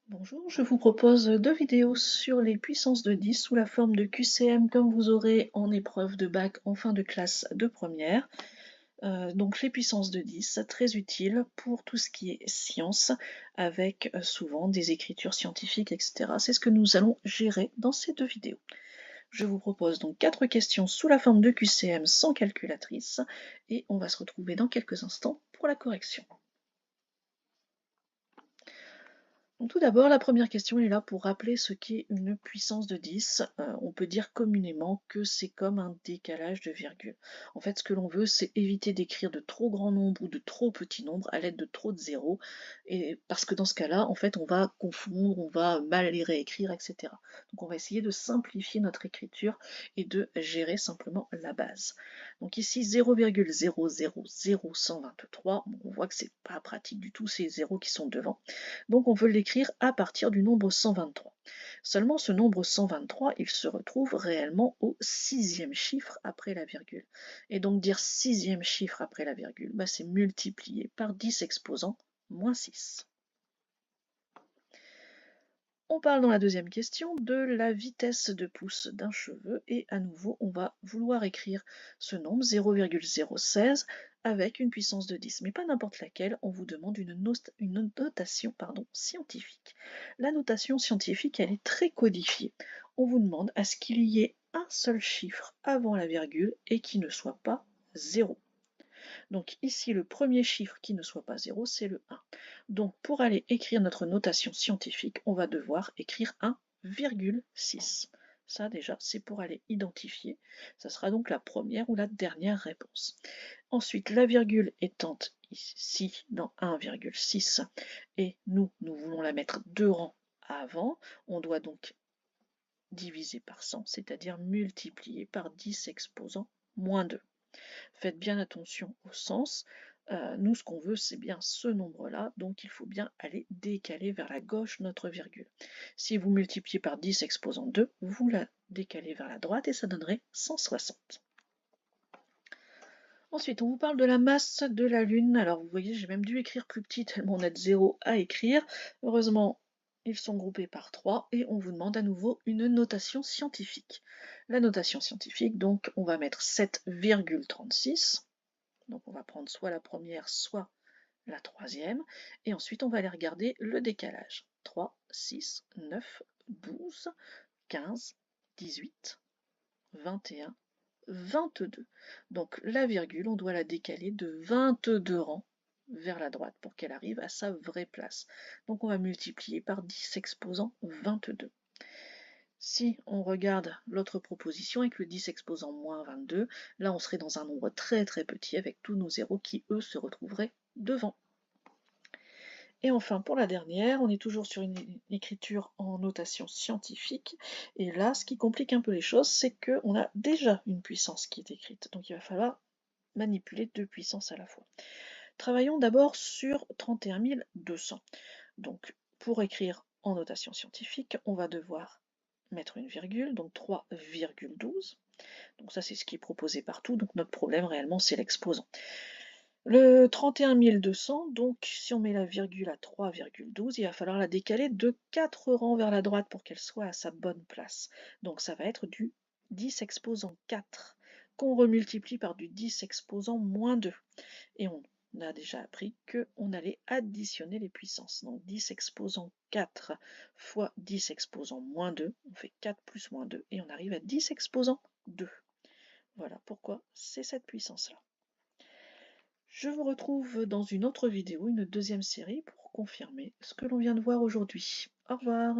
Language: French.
Bonjour, je vous propose deux vidéos sur les puissances de 10 sous la forme de QCM comme vous aurez en épreuve de bac en fin de classe de première. Donc les puissances de 10, très utiles pour tout ce qui est science, avec souvent des écritures scientifiques, etc. C'est ce que nous allons gérer dans ces deux vidéos. Je vous propose donc 4 questions sous la forme de QCM sans calculatrice et on va se retrouver dans quelques instants pour la correction. Donc tout d'abord, la première question est là pour rappeler ce qu'est une puissance de 10. On peut dire communément que c'est comme un décalage de virgule. En fait, ce que l'on veut, c'est éviter d'écrire de trop grands nombres ou de trop petits nombres à l'aide de trop de zéros. Et parce que dans ce cas-là, en fait, on va confondre, on va mal les réécrire, etc. Donc on va essayer de simplifier notre écriture et de gérer simplement la base. Donc ici, 0,000123, on voit que c'est pas pratique du tout ces zéros qui sont devant. Donc on veut l'écrire à partir du nombre 123. Seulement ce nombre 123, il se retrouve réellement au sixième chiffre après la virgule. Et donc dire sixième chiffre après la virgule, bah, c'est multiplié par 10 exposant moins 6. On parle dans la deuxième question de la vitesse de pouce d'un cheveu et à nouveau on va vouloir écrire ce nombre 0,016 avec une puissance de 10, mais pas n'importe laquelle, on vous demande une notation scientifique. La notation scientifique, elle est très codifiée. On vous demande à ce qu'il y ait un seul chiffre avant la virgule et qui ne soit pas 0. Donc ici, le premier chiffre qui ne soit pas 0, c'est le 1. Donc pour aller écrire notre notation scientifique, on va devoir écrire 1,6. Ça déjà, c'est pour aller identifier. Ça sera donc la première ou la dernière réponse. Ensuite, la virgule étant ici dans 1,6 et nous voulons la mettre 2 rangs avant, on doit donc diviser par 100, c'est-à-dire multiplier par 10 exposant moins 2. Faites bien attention au sens. Nous, ce qu'on veut, c'est bien ce nombre-là, donc il faut bien aller décaler vers la gauche notre virgule. Si vous multipliez par 10 exposant 2, vous la décalez vers la droite et ça donnerait 160. Ensuite, on vous parle de la masse de la Lune. Alors, vous voyez, j'ai même dû écrire plus petit tellement on a de 0 à écrire. Heureusement, ils sont groupés par 3 et on vous demande à nouveau une notation scientifique. La notation scientifique, donc, on va mettre 7,36. Donc on va prendre soit la première, soit la troisième. Et ensuite, on va aller regarder le décalage. 3, 6, 9, 12, 15, 18, 21, 22. Donc la virgule, on doit la décaler de 22 rangs vers la droite pour qu'elle arrive à sa vraie place. Donc on va multiplier par 10 exposant 22. Si on regarde l'autre proposition avec le 10 exposant moins 22, là on serait dans un nombre très très petit avec tous nos zéros qui eux se retrouveraient devant. Et enfin pour la dernière, on est toujours sur une écriture en notation scientifique, et là ce qui complique un peu les choses, c'est qu'on a déjà une puissance qui est écrite, donc il va falloir manipuler deux puissances à la fois. Travaillons d'abord sur 31 200. Donc pour écrire en notation scientifique, on va devoir mettre une virgule, donc 3,12. Donc ça c'est ce qui est proposé partout, donc notre problème réellement c'est l'exposant. Le 31 200, donc si on met la virgule à 3,12, il va falloir la décaler de 4 rangs vers la droite pour qu'elle soit à sa bonne place. Donc ça va être du 10 exposant 4, qu'on remultiplie par du 10 exposant moins 2. Et on a déjà appris qu'on allait additionner les puissances. Donc 10 exposant 4 fois 10 exposant moins 2, on fait 4 plus moins 2 et on arrive à 10 exposant 2. Voilà pourquoi c'est cette puissance-là. Je vous retrouve dans une autre vidéo, une deuxième série, pour confirmer ce que l'on vient de voir aujourd'hui. Au revoir.